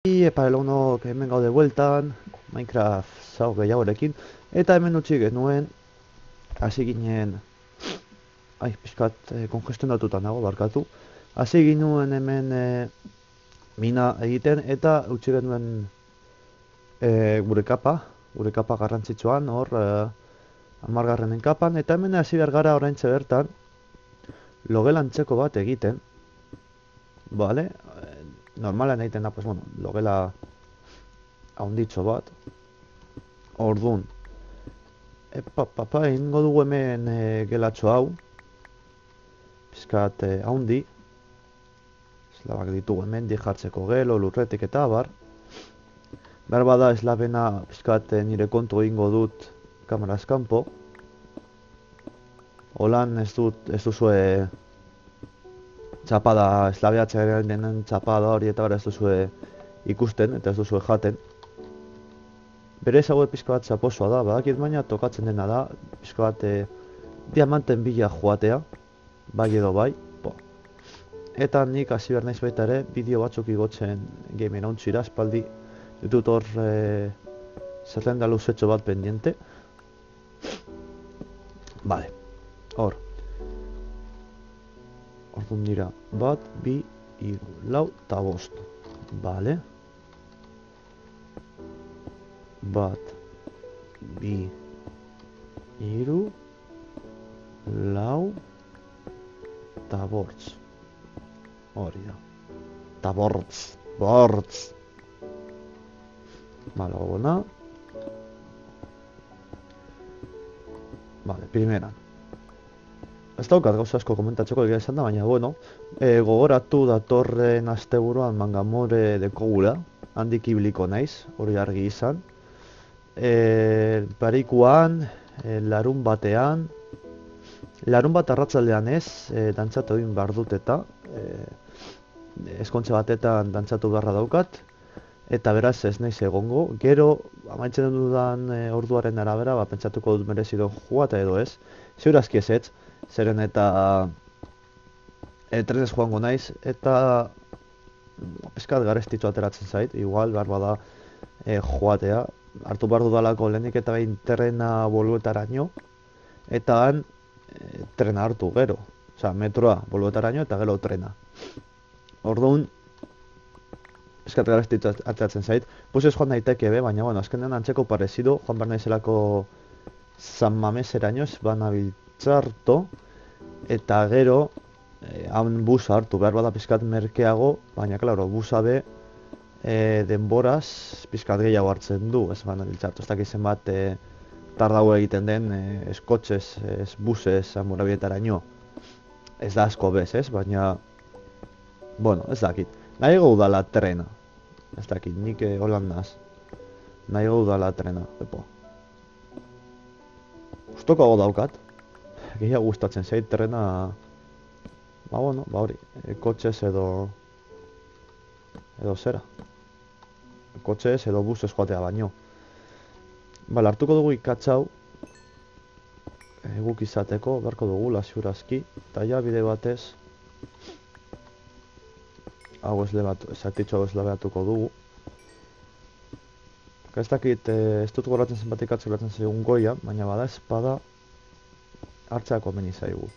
Epa elonok hemen gaude bueltan, Minecraft zau gehiagorekin, eta hemen utzi genuen, hasi ginen, pixkat kongestionatuta nago, barkatu, hasi ginen hemen mina egiten, eta utzi genuen gure kapa garrantzitsuan, hor, 10. kapan, eta hemen hasi behar gara oraintxe bertan, logelantzeko bat egiten, bale? Normalan egiten da, pues bueno, logela haunditxo bat, orduan, egingo dugu hemen gelatxo hau, pizkat haundi, eslabak ditugu hemen jartzeko gelo, lurretik eta abar, behar bada eslabena pizkat nire kontu egingo dut kameraz kanpo, holan ez duzue txapada, eslabeatzea denen txapada hori eta ez duzue ikusten eta ez duzue jaten. Berez hau pizka bat zaposoa da, badakit baina tokatzen dena da, pizka bat diamanten bila joatea, bai edo bai, Eta nik hasi behar naiz baita ere, bideo batzuk igotzen gamen hauntzira, espaldi ditut hor zerrenda luzetxo bat pendiente. Vale, hor. Orduan dira, bat, bi, hiru, lau, eta bost. Vale. Bat, bi, hiru, lau, eta bortz. Hori da. Eta bortz. Vale, gona. Vale, primeran. Ez daukat gauza asko komentatzeko egia esan da, baina bueno, gogoratu datorren asteburuan Mangamore dekogula, handik ibiliko naiz, hori argi izan. Barikuan, larun batean arratzaldean ez, dantzatu egin behar dut eta, eskontze batetan dantzatu beharra daukat, eta beraz ez naiz egongo. Gero, amaitzen dudan orduaren arabera, pentsatuko dut merezi duen joata edo ez. Ziurazki ez, zeren eta trenez joango naiz, eta pizkat garestitzu ateratzen zait, igual behar bada joatea. Hartu behar dudalako lehenik eta behin trena boluetaraino, eta han trena hartu gero. Osa, metroa boluetaraino eta gero trena. Orduan, pizkat garestitzu ateratzen zait. Pusez joan daiteke be, baina bueno, azkenean antzeko parezido, joan behar naizelako San Mameseraino ez banabiltzarto, eta gero han busa hartu behar bada pizkat merkeago, baina klaro, busa be denboraz pizkat gehiago hartzen du, ez banabiltzarto. Ez dakizen bat tardau egiten den, ez kotxez, ez busez, Amorabietaraino. Ez da asko bez, ez? Baina, bueno, ez dakit. Nahiago udala trena. Ez dakit, nik holan naz. Nahiago udala trena, epo. Gustokago daukat. Gehiago gustatzen zait trena... Ba, bueno, ba hori, kotxez edo zera. Kotxez edo busez joatea baino. Bale, hartuko dugu ikatzau. Guk izateko, beharko dugu, ziurazki. Eta ja, bide batez. Hau esatitxo hau eslebeatuko dugu. Ez dakit, ez dut goratzen zenbat ikatzeko goratzen zaigun goia, baina bada espada hartzeako meni zaigu.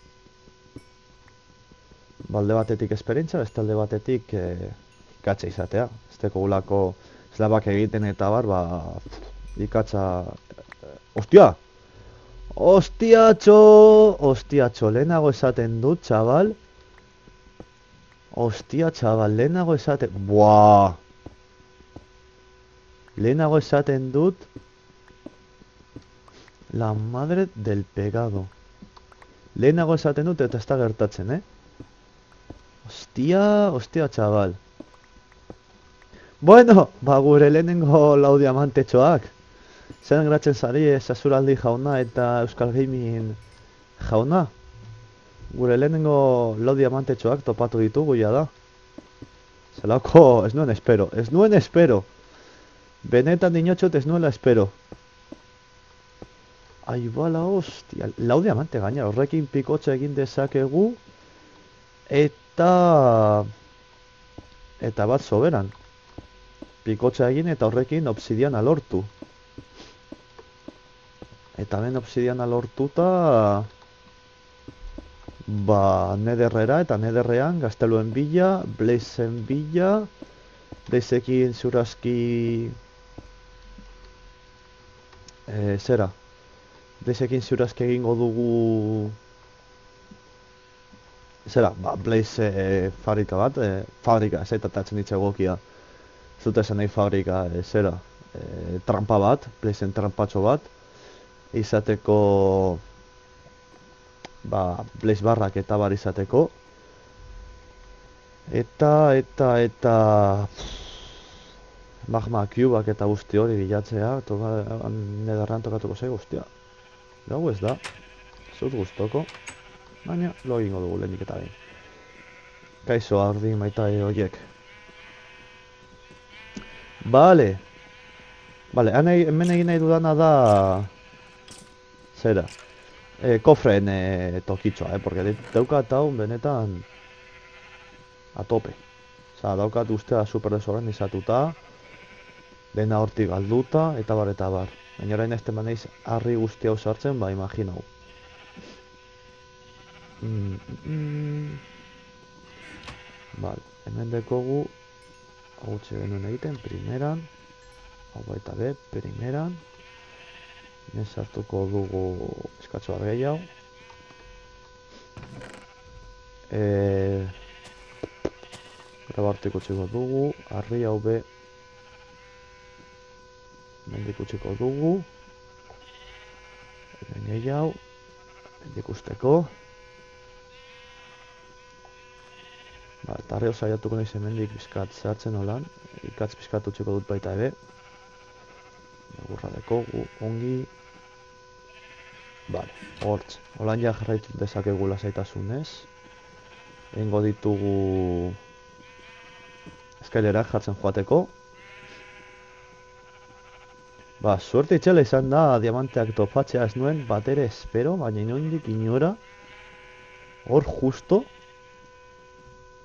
Balde batetik esperientza, beste alde batetik ikatza izatea. Ez teko gulako eslabak egiten eta bar, ikatza... Ostia! Ostiatxo, lehenago esaten dut, txabal. Ostia, txabal, lehenago esaten... Buaa! Lehenago esaten dut... La madre del pegado. Lehenago esaten dut eta ez da gertatzen, Ostia, txabal. Bueno, gure lehenengo lau diamantetxoak. Zer gratzen zari Zazuraldi jauna eta Euskal Gaming jauna. Gure lehenengo lau diamantetxoak topatu ditugu ja da. Zelako, ez nuen espero. Benetan dinotxot ez nuela espero. Aibala, hostia, lau diamante gaina, horrekin pikotxa egin dezakegu. Eta bat soberan. pikotxa egin eta horrekin obsidiana lortu. Eta ben obsidiana lortuta, ba, nederrera eta nederrean gazteluen bila, Blazen bila, Blazeekin ziurazki... zera, Blazeekin ziurazki egingo dugu... Zera, ba, Blaze fabrika bat, fabrika, ez aitatzen ditza egokia. Zut esan nahi fabrika, zera, trampa bat, Blazen trampatxo bat, izateko... ba, Blaze barrak eta bar izateko. Eta... magma cubak eta guzti hori bilatzea, nederran tokatuko zei guztia. Gau ez da, zut guztoko, baina lo egingo dugu lehenik eta behin. Kaixo ardin baita horiek. Bale, hemen egin nahi dudana da... Zera, kofreen tokitxoa, porque daukat hau benetan a tope. Osa, daukat ustea super desorganizatuta, dena hortik galduta, eta bar, eta bar. Baina orain ez temaneiz harri guzti hau sartzen, ba, imaginau. Vale, hemen dekogu, hau gutxe genuen egiten, primeran, hau baita be, primeran, hemen sartuko dugu eskatxo bat gehiago. Grabartik utziko dugu, harri hau be, mendik utziko dugu, hemen gehiago, mendik usteko. Ba, eta harri hau saiatuko nahiz hemendik bizkat zehatzen holan, ikatz bizkat utziko dut baita ere. Gurra dekogu, ongi. Bale, hortz, holan ja jarraitu dezakegu lasaitasunez. Egingo ditugu eskailerak jartzen joateko. Ba, suerte itxela izan da diamanteak topatzea ez nuen bat ere espero, baina inondik inora hor justo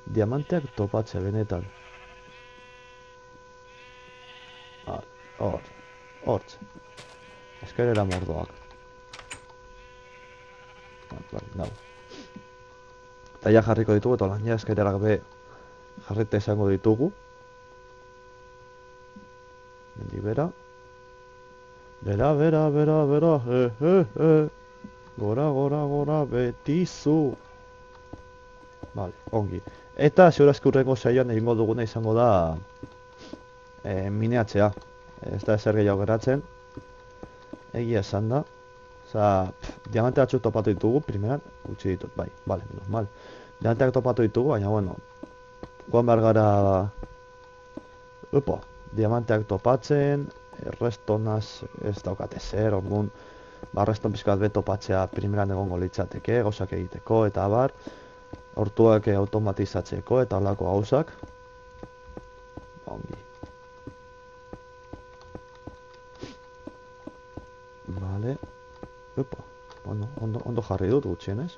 diamanteak topatzea benetan. Hortz, eskailera mordoak. Nau. Eta ja jarriko ditugu, eta holan ja eskailerak be jarrita izango ditugu. Mendik bera. Bera, gora, betizu. Vale, ongi. Eta ziurazki urrengo saioan egingo duguna izango da mineatzea. Ez da ezer gehiago geratzen. Egia esan da. Osa, diamante batzuk topatu ditugu, primeran, gutxi ditut, bai, vale, normal. Diamanteak topatu ditugu, baina, bueno, joan behar gara... diamanteak topatzen, restonaz ez daukate zer, orduan, ba, reston pizkat be topatzea primeran egongo litzateke, gauzak egiteko, eta abar, hortuak automatizatzeko, eta holako gauzak. Ongi. Vale. Bueno, ondo jarri dut gutxienez.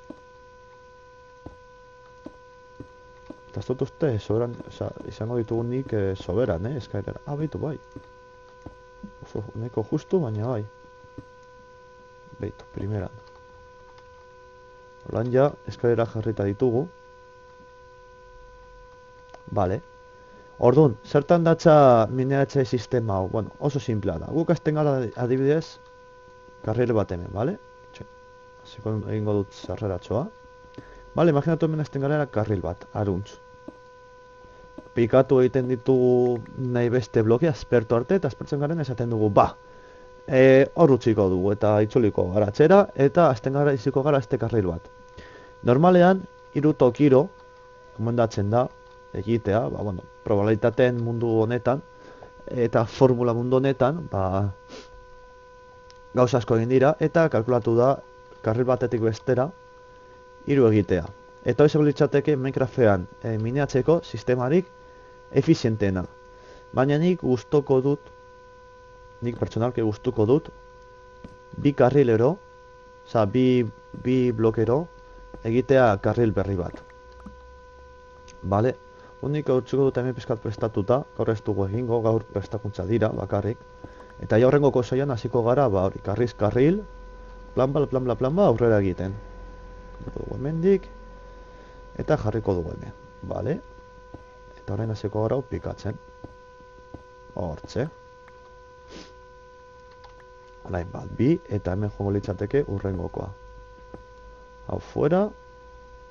Eta ez dut uste, izango ditugunik soberan, eskailera. Beitu, bai. Oso, neko justu, baina bai. Beitu, primeran. Holan ja, eskailera jarrita ditugu. Vale. Orduan, zertan datza mineratze sistema hau? Bueno, oso simplea da. Guk azten gara adibidez, karril bat hemen, bale? Hasiko egingo dut zarreratxoa. Bale, imaginatu hemen azten gara karril bat, aruntz. Pikatu egiten ditugu nahi beste bloke aspertu arte, eta aspertzen garen esaten dugu, ba, hor utziko dugu, eta itzuliko gara txera, eta azten gara iziko gara este karril bat. Normalean, 3 tokiro, komendatzen da, egitea, ba, bueno, probabilitateen mundu honetan, eta formula mundu honetan, ba, gauza asko egin dira, eta kalkulatu da, karril batetik bestera, 3 egitea. Eta hori litzateke Minecraftean mineatzeko sistemarik efizientena. Baina nik gustoko dut, nik pertsonalke gustuko dut, 2 karrilero, oza, 2 blokero, egitea karril berri bat. Bale? Unik gaur txiko dut hemen pizkat prestatuta, gaur ez dugu egingo, gaur prestakuntza dira, bakarrik. Eta ja horrengoko saioan hasiko gara, ba hori, karriz karril, plan ba, aurrera egiten. Dugu hemendik, eta jarriko dugu hemen, bale? Eta orain hasiko gara pikatzen. Hortxe. Orain bat, bi, eta hemen joango litzateke urrengokoa. Hau fuera,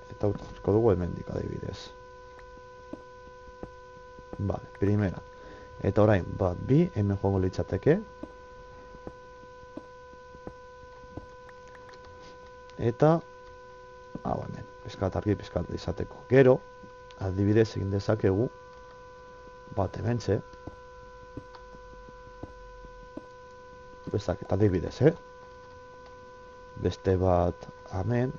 eta jarriko dugu hemendik adibidez. Vale, primera. Eta orain, bat, bi, hemen joango litzateke. Eta, hau hemen, pizkat argi pizkat izateko. Gero, adibidez egin dezakegu, bat hementxe. Bezak, eta adibidez, Beste bat hemen.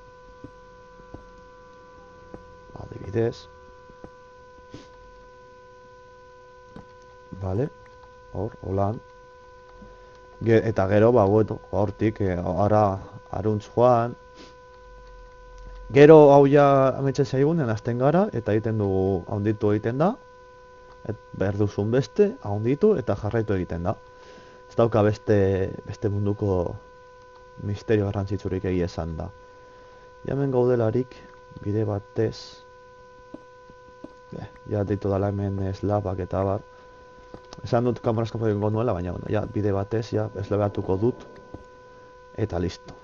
Adibidez. Vale, hor, holan. Eta gero, ba, bueno, hortik, ara, aruntz joan. Gero hau ja ametxe zaigunen hasten gara, eta egiten dugu haunditu egiten da. Behar duzun beste, haunditu eta jarraitu egiten da. Ez dauka beste munduko misterio garrantzitsurik egia esan da. Hemen gaudelarik, bide batez. Ja ditu dala hemen eslabak eta bar. Esan dut kamerazko egingo nuela, baina bueno, ja, bide batez, ja, eslabatuko dut. Eta listo.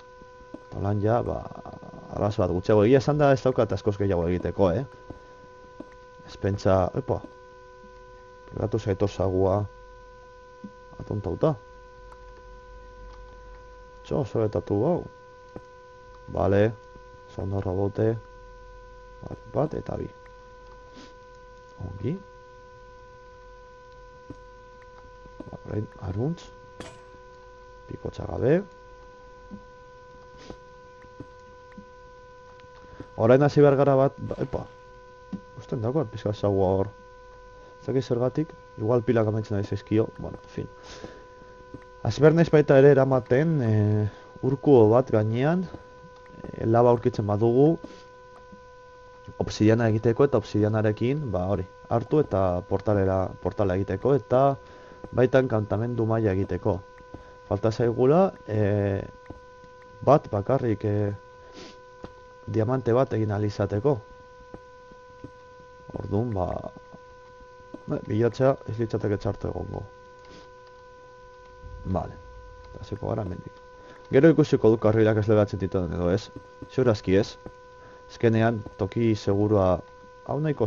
Holan ja, ba, arazo bat gutxego. Egia esan da ez daukat askoz gehiago egiteko, Ez pentsa, epa, pegatu zaito zagua atontauta. Txo, zoretatu hau. Bale, zondo robote. Bale, bat eta bi. Ongi. Orain, aruntz. Pikotxa gabe. Orain hasi behar gara bat, epa. Usten dagoen pizka zagua hor. Zaki zergatik, igual pilak amaitzen ari zaizkio, bueno, en fin. Hasi behar naiz baita ere eramaten urkuo bat gainean, laba aurkitzen badugu, obsidiana egiteko eta obsidianarekin, ba hori, hartu eta portala egiteko eta baita enkantamendu maila egiteko. Falta zaigula, bat bakarrik diamante bat egin alizateko. Orduan, ba, bilatzea ez litzateke txartu egongo. Vale, eta zeko gara mendik. Gero ikusiko du karrilak ez legatzen dituen edo ez. Segurazki ez. Ezkenean toki segurua, hau nahiko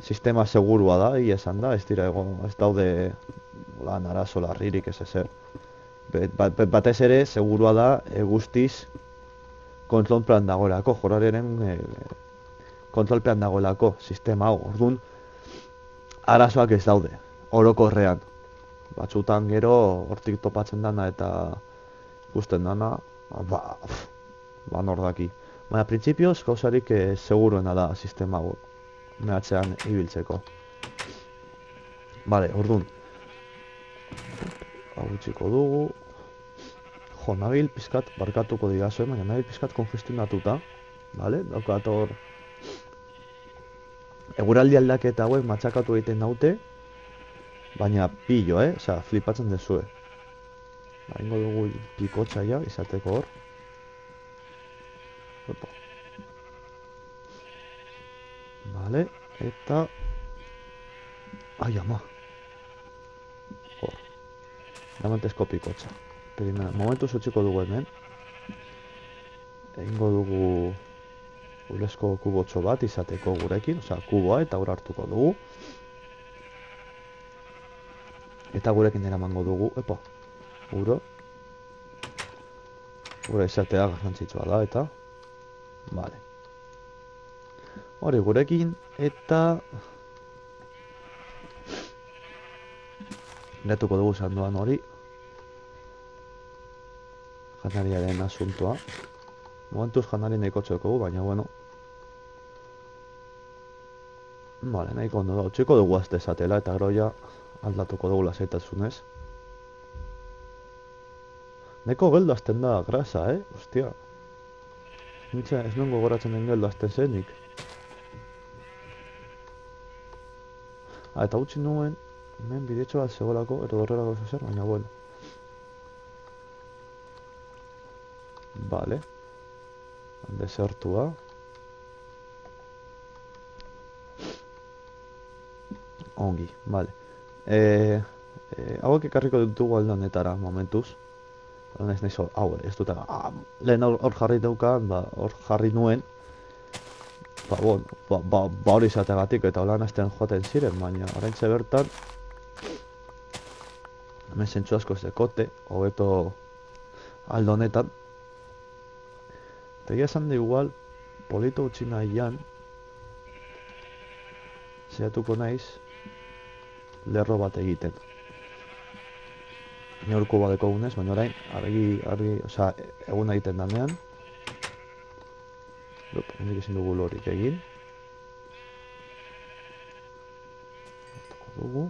sistema segurua da, egia esan da, ez dira egon, ez daude lan arazo larririk ez ezer. Batez ere, segurua da, guztiz kontrolpean dagoelako, jorraren kontrolpean dagoelako sistema hau. Orduan, arazoak ez daude, orokorrean. Batzutan gero hortik topatzen dana eta ikusten dana, ba nordaki. Baina printzipioz gauzarik seguruena da sistema hau mehatzean ibiltzeko. Bale, orduan. Hau utziko dugu. Jo, nabil pizkat barkatuko digazu, baina nabil pizkat kongestionatuta. Bale, daukat hor. Eguraldi aldaketa hauek matxakatu egiten naute. Baina pillo, Osea, flipatzen dezue. Ingo dugu pikotxaia izateko hor. Opa. Vale, eta... Ai, ama. Hor. Damantezko pikotxa. Primera, momentuz utziko dugu hemen. Egingo dugu... Urezko kubotxo bat izateko gurekin, osea, kuboa eta ura hartuko dugu. Eta gurekin eramango dugu, epa, uro. Ura izatea garrantzitsua da, eta... Vale. Hori gurekin, eta... Netuko dugu zanduan hori. Janariaren asuntoa. Momentuz janari nahiko txeko, baina bueno. Vale, nahiko ondo da. Txiko dugu azte esatela, eta gero ja aldatuko dugu lasaitasunez. Nahiko geldo azten da grasa, Ostia. Nintza ez nuen gogoratzen den geldo azten zenik. Eta utzi nuen, hemen bidetxo bat zegoelako, edo horrelako zer, baina bueno. Vale. Desertua. Ongi, vale. Hauek ekarriko ditugu alde honetara, momentuz. Ez nahiz hau, ez dut, lehen hor jarri daukan, hor jarri nuen. Hori izategatik eta holan hasten joaten ziren, baina oraintxe bertan hemen zentsu asko ez dekote, hobeto aldo honetan. Eta egia esan da igual, polito utzi nahian, zehatuko naiz, lerro bat egiten. Neurko badeko gunez, baina orain, osea, egun egiten danean. Hendik ezin dugu lorik egin. Hartuko dugu.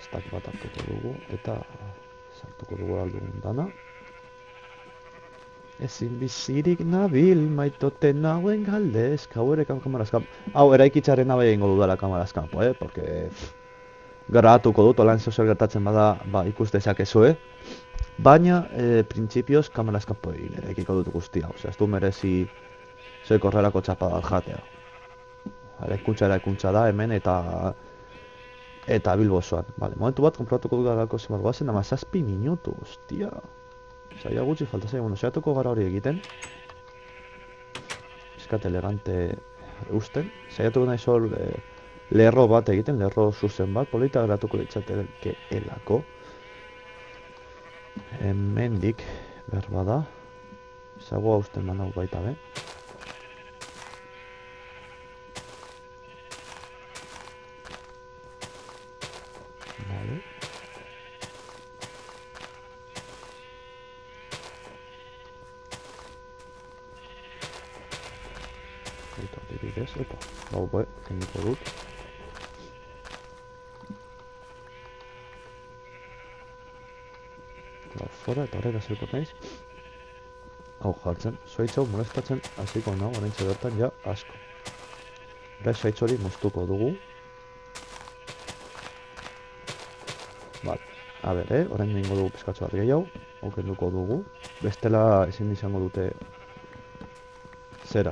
Stack bat hartuko dugu eta sartuko dugu aldugun dana. Ezin bizirik nabil, maitoten nauen galdez, hau ere kamarazkan. Hau, eraikitzaren nabai egingo dudala kamarazkan, porque grabatuko dut, olan zer gertatzen bada, ikus dezakezue. Baina, printzipioz, kamarazkan eraikiko dut guztia, ez du merezi zoik horrelako txapada jatea. Eraikuntza da hemen eta Bilbozoan. Vale, momentu bat, konprobatuko dudalako zemar guazen, ama 7 minutu, hostia. Zaila gutxi falta zaigu, saiatuko gara hori egiten. Piskat elegante usten. Saiatuko nahi zor lerro bat egiten, lerro zuzen bat, polita geratuko ditzateke elako. Hemendik, berba da. Zagoa usten manau baita be. Vale. Eta diribidez, eta keniko dut. Fora eta horrela zerko naiz. Hau jartzen, zuaitz hau molestatzen hasiko nago oraintxe bertan ja asko. Beraz zuaitz hori moztuko dugu. Vale, a ber, orain egingo dugu pizkatxo bat gehiago, hau kenduko dugu. Bestela ezin izango dute zera.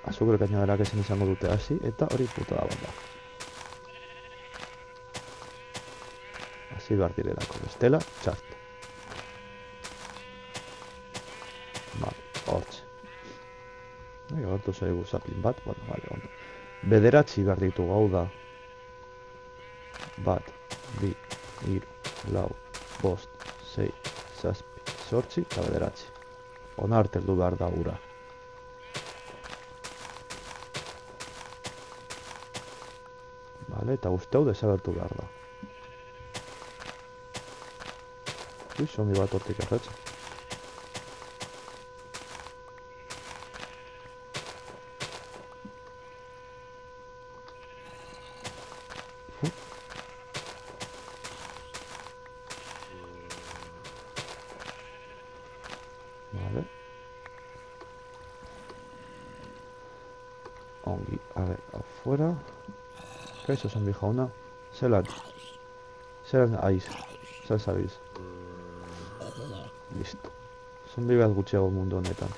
Azukre kainaderak ezin izango dute hasi eta hori putada bat da. Hasi behar direlako, bestela, txart. Vale, hortxe. Agartu zaigu zaplin bat, vale, ondo. Bederatzi behar ditu gau da. Bat, bi, hiru, lau, bost, sei, zazpi, zortzi eta bederatzi. Ona arte heldu behar da ura. Vale, eta guzti hau desagertu behar da. Zombie bat hortik erretzen. Vale. Ongi, a ver, afuera. Kaixo zombie jauna. Zelan aiz. Zer zabiz. Listo. Zombie bat gutxiago mundu honetan.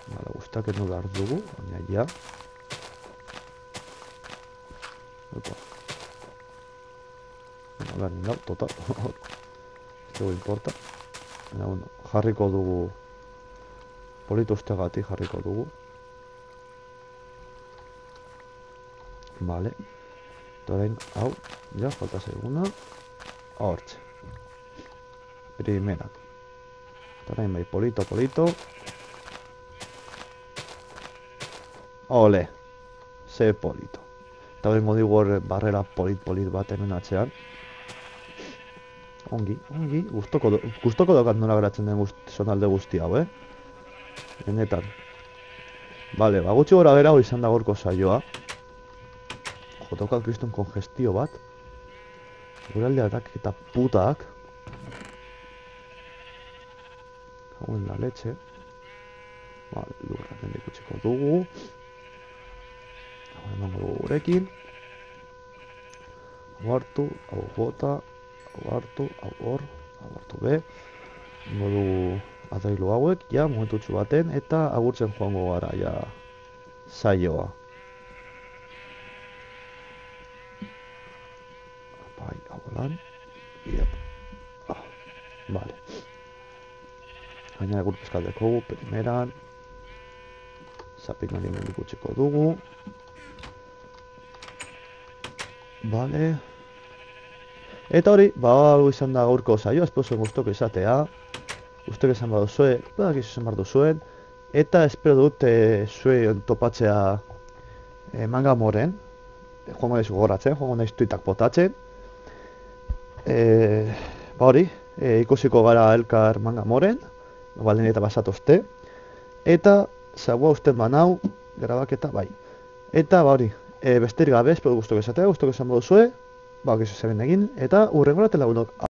Bala, guztak endu behar dugu, baina ja. Opa. Bueno, behar nindau, total. Ez dugu importa. Baina, bueno, jarriko dugu. Polito usteagatik jarriko dugu. Vale. Orain, hau, ja, falta zaiguna. Hortxe. Primera. Orain bai, polito. Ole. Ze polito. Eta bengo digu hor barrera polit bat hemen atzean. Ongi. Gustoko dokat nola geratzen den zonalde guzti hau, Benetan. Vale, gutxi gora bera hori izan da gorko saioa. daukat kriston kongestio bat. Gure aldeatak eta putak. Hau en la leche. Vale, lurra mendik utziko dugu. Hau emango dugu gurekin. Hau hartu, hau bota, hau hartu, hau hor, hau hartu be. Ingo dugu adailu hauek, ja, momentutxu baten, eta agurtzen joango gara, ja, saioa. Bai, hau lan. Iep. Ah, vale. Baina egur peskaldeko gu, primeran. Zapin hori mendik utziko dugu. Vale. Eta hori, hau izan da gaurko saioa, espero zuen guztoko izatea. Guztok esan baduzue, badakizu esan behar duzuen. Eta espero dut zuen topatzea manga moren. Joango nahizu gogoratzen, joango nahiz tuitak botatzen. Hori, ikusiko gara elkar manga moren. Baldin eta basatozte. Eta, zagoa usten banau, grabaketa bai. Eta, hori, besterik gabe, espero guztok esatea, guztok esan baduzue. Badakizu zeben egin, eta hurrengora lagunok.